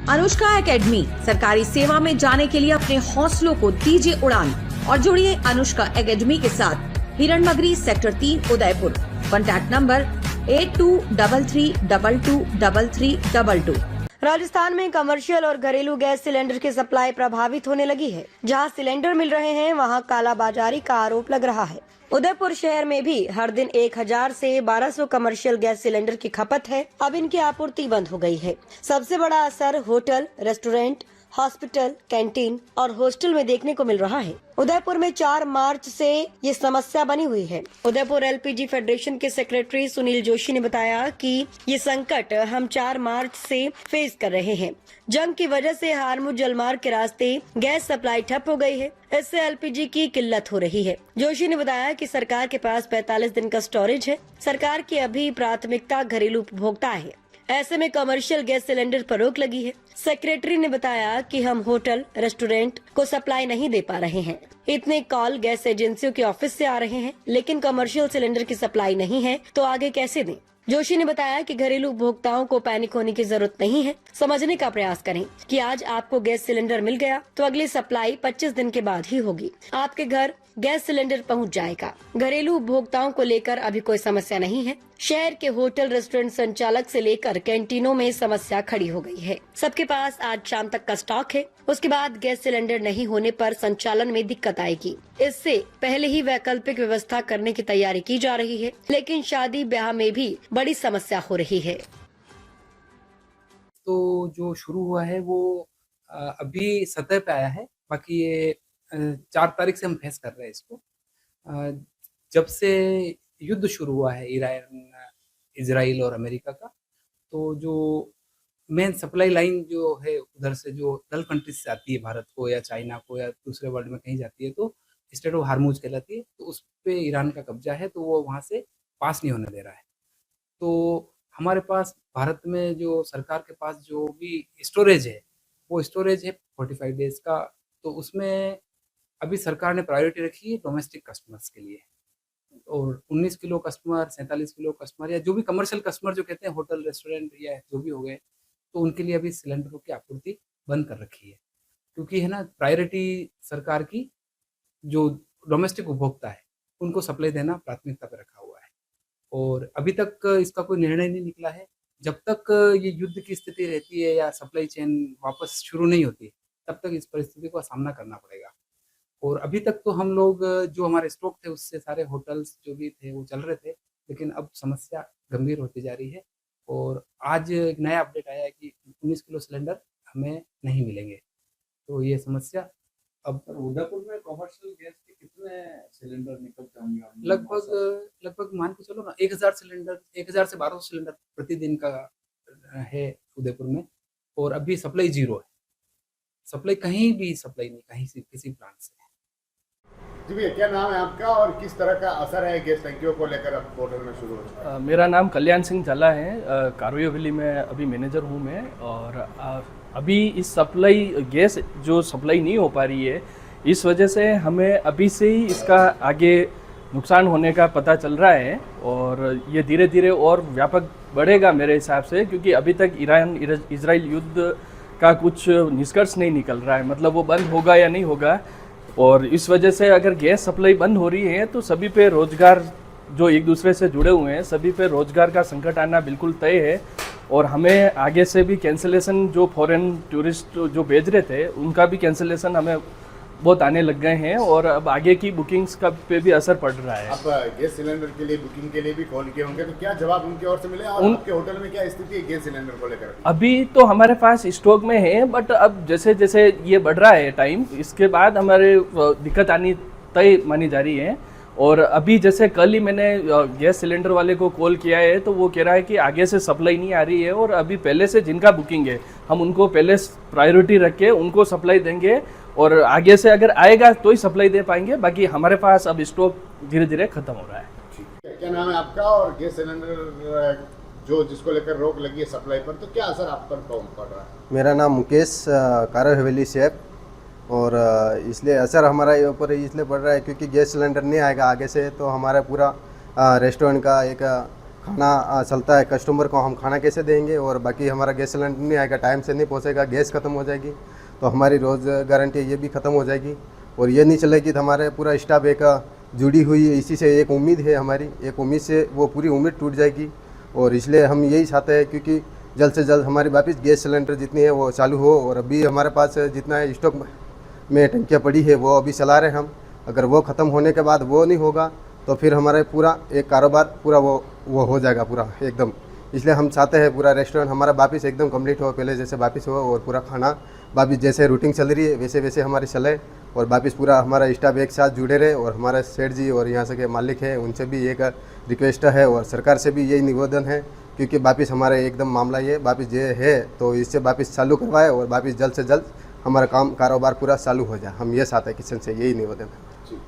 Anushka academy, सरकारी सेवा में जाने के लिए अपने हौसलों को दीजिए उड़ान और जुड़िए अनुष्का एकेडमी के साथ। Hiranmagri sector 3 Udaipur. Contact number 8233223322। Rajasthan में कमर्शियल और घरेलू गैस सिलेंडर की सप्लाई प्रभावित होने लगी है। जहां सिलेंडर मिल रहे हैं वहां कालाबाजारी का आरोप लग रहा है। उदयपुर शहर में भी हर दिन 1000 से 1200 कमर्शियल गैस सिलेंडर की खपत है। अब इनकी आपूर्ति बंद हो गई है। सबसे बड़ा असर होटल, रेस्टोरेंट, हॉस्पिटल, कैंटीन और हॉस्टल में देखने को मिल रहा है। उदयपुर में 4 मार्च से ये समस्या बनी हुई है। उदयपुर एलपीजी फेडरेशन के सेक्रेटरी सुनील जोशी ने बताया कि ये संकट हम 4 मार्च से फेस कर रहे हैं। जंग की वजह से हारमुज जलमार्ग के रास्ते गैस सप्लाई ठप हो गई है। इससे एलपीजी की किल्लत हो रही है। जोशी ने बताया कि सरकार के पास 45 दिन का स्टोरेज है। सरकार की अभी प्राथमिकता घरेलू उपभोक्ता है। ऐसे में कमर्शियल गैस सिलेंडर पर रोक लगी है। सेक्रेटरी ने बताया कि हम होटल, रेस्टोरेंट को सप्लाई नहीं दे पा रहे हैं। इतने कॉल गैस एजेंसियों के ऑफिस से आ रहे हैं, लेकिन कमर्शियल सिलेंडर की सप्लाई नहीं है, तो आगे कैसे दें। जोशी ने बताया कि घरेलू उपभोक्ताओं को पैनिक होने की जरूरत नहीं है। समझने का प्रयास करें कि आज आपको गैस सिलेंडर मिल गया तो अगली सप्लाई 25 दिन के बाद ही होगी। आपके घर गैस सिलेंडर पहुंच जाएगा। घरेलू उपभोक्ताओं को लेकर अभी कोई समस्या नहीं है। शहर के होटल, रेस्टोरेंट संचालक से लेकर कैंटीनों में समस्या खड़ी हो गई है। सबके पास आज शाम तक का स्टॉक है। उसके बाद गैस सिलेंडर नहीं होने पर संचालन में दिक्कत आएगी। इससे पहले ही वैकल्पिक व्यवस्था करने की तैयारी की जा रही है, लेकिन शादी ब्याह में भी बड़ी समस्या हो रही है। तो जो शुरू हुआ है वो अभी सतह पे आया है। बाकी ये 4 तारीख से हम फेस कर रहे हैं इसको। जब से युद्ध शुरू हुआ है ईरान, इजराइल और अमेरिका का, तो जो मेन सप्लाई लाइन जो है उधर से जो गल्फ कंट्रीज से आती है भारत को या चाइना को या दूसरे वर्ल्ड में कहीं जाती है, तो स्टेट ऑफ हार्मुज कहलाती है। तो उस पे ईरान का कब्जा है, तो वो वहाँ से पास नहीं होने दे रहा है। तो हमारे पास भारत में जो सरकार के पास जो भी स्टोरेज है, वो स्टोरेज है 45 डेज का। तो उसमें अभी सरकार ने प्रायोरिटी रखी है डोमेस्टिक कस्टमर्स के लिए। और 19 किलो कस्टमर, 47 किलो कस्टमर या जो भी कमर्शियल कस्टमर जो कहते हैं, होटल, रेस्टोरेंट या जो भी हो गए, तो उनके लिए अभी सिलेंडरों की आपूर्ति बंद कर रखी है। क्योंकि है ना, प्रायोरिटी सरकार की जो डोमेस्टिक उपभोक्ता है उनको सप्लाई देना प्राथमिकता पर रखा हुआ है। और अभी तक इसका कोई निर्णय नहीं निकला है। जब तक ये युद्ध की स्थिति रहती है या सप्लाई चेन वापस शुरू नहीं होती, तब तक इस परिस्थिति का सामना करना पड़ेगा। और अभी तक तो हम लोग जो हमारे स्टॉक थे उससे सारे होटल्स जो भी थे वो चल रहे थे, लेकिन अब समस्या गंभीर होती जा रही है। और आज एक नया अपडेट आया है कि 19 किलो सिलेंडर हमें नहीं मिलेंगे। तो ये समस्या अब उदयपुर में कमर्शियल गैस के कितने सिलेंडर निकलते होंगे? लगभग मान के चलो ना 1000 सिलेंडर, 1000 से 1200 सिलेंडर प्रतिदिन का है उदयपुर में। और अभी सप्लाई 0 है। सप्लाई कहीं भी सप्लाई नहीं, कहीं से किसी प्लांट से। जी भैया, क्या नाम है आपका और किस तरह का असर है गैस टंकियों को लेकर अब होटल में शुरू हो चुका है? मेरा नाम कल्याण सिंह झाला है। कारोया वैली में अभी मैनेजर हूँ मैं। और अभी इस सप्लाई गैस जो सप्लाई नहीं हो पा रही है, इस वजह से हमें अभी से ही इसका आगे नुकसान होने का पता चल रहा है। और ये धीरे धीरे और व्यापक बढ़ेगा मेरे हिसाब से, क्योंकि अभी तक ईरान इजराइल युद्ध का कुछ निष्कर्ष नहीं निकल रहा है। मतलब वो बंद होगा या नहीं होगा। और इस वजह से अगर गैस सप्लाई बंद हो रही है तो सभी पे रोजगार, जो एक दूसरे से जुड़े हुए हैं, सभी पे रोजगार का संकट आना बिल्कुल तय है। और हमें आगे से भी कैंसिलेशन, जो फॉरेन टूरिस्ट जो भेज रहे थे उनका भी कैंसिलेशन हमें बहुत आने लग गए हैं। और अब आगे की बुकिंग्स का पे भी असर पड़ रहा है। आप गैस सिलेंडर के लिए बुकिंग के लिए भी कॉल किए होंगे, तो क्या जवाब उनकी ओर से मिले? और आपके होटल में क्या स्थिति है गैस सिलेंडर को लेकर? अभी तो हमारे पास स्टॉक में है, बट अब जैसे जैसे ये बढ़ रहा है टाइम, इसके बाद हमारे दिक्कत आनी तय मानी जा रही है। और अभी जैसे कल ही मैंने गैस सिलेंडर वाले को कॉल किया है, तो वो कह रहा है कि आगे से सप्लाई नहीं आ रही है। और अभी पहले से जिनका बुकिंग है हम उनको पहले प्रायोरिटी रख के उनको सप्लाई देंगे। और आगे से अगर आएगा तो ही सप्लाई दे पाएंगे। बाकी हमारे पास अब स्टॉक धीरे धीरे खत्म हो रहा है। क्या नाम है आपका और गैस सिलेंडर जो जिसको लेकर रोक लगी है सप्लाई पर, तो क्या असर आप पर पड़ रहा है? मेरा नाम मुकेश, कारोया वैली से। और इसलिए असर हमारा ऊपर इसलिए पड़ रहा है क्योंकि गैस सिलेंडर नहीं आएगा आगे से, तो हमारा पूरा रेस्टोरेंट का एक खाना चलता है, कस्टमर को हम खाना कैसे देंगे, और बाकी हमारा गैस सिलेंडर नहीं आएगा, टाइम से नहीं पहुंचेगा, गैस ख़त्म हो जाएगी, तो हमारी रोज़ गारंटी ये भी ख़त्म हो जाएगी। और ये नहीं चलेगी तो हमारे पूरा स्टाफ एक जुड़ी हुई है, इसी से एक उम्मीद है हमारी, एक उम्मीद से वो पूरी उम्मीद टूट जाएगी। और इसलिए हम यही चाहते हैं क्योंकि जल्द से जल्द हमारी वापस गैस सिलेंडर जितनी है वो चालू हो। और अभी हमारे पास जितना स्टॉक में टंकियाँ पड़ी है वो अभी चला रहे हैं हम, अगर वो ख़त्म होने के बाद वो नहीं होगा तो फिर हमारे पूरा एक कारोबार पूरा वो हो जाएगा पूरा एकदम। इसलिए हम चाहते हैं पूरा रेस्टोरेंट हमारा वापस एकदम कंप्लीट हो, पहले जैसे वापस हो, और पूरा खाना वापस जैसे रूटीन चल रही है वैसे वैसे हमारी चले, और वापस पूरा हमारा स्टाफ एक साथ जुड़े रहे। और हमारे सेठ जी और यहाँ से के मालिक हैं उनसे भी एक रिक्वेस्ट है, और सरकार से भी यही निवेदन है क्योंकि वापस हमारे एकदम मामला ये वापस ये है तो इससे वापस चालू करवाए, और वापस जल्द से जल्द हमारा कारोबार पूरा चालू हो जाए। हम ये चाहते हैं किचन से, यही निवेदन है।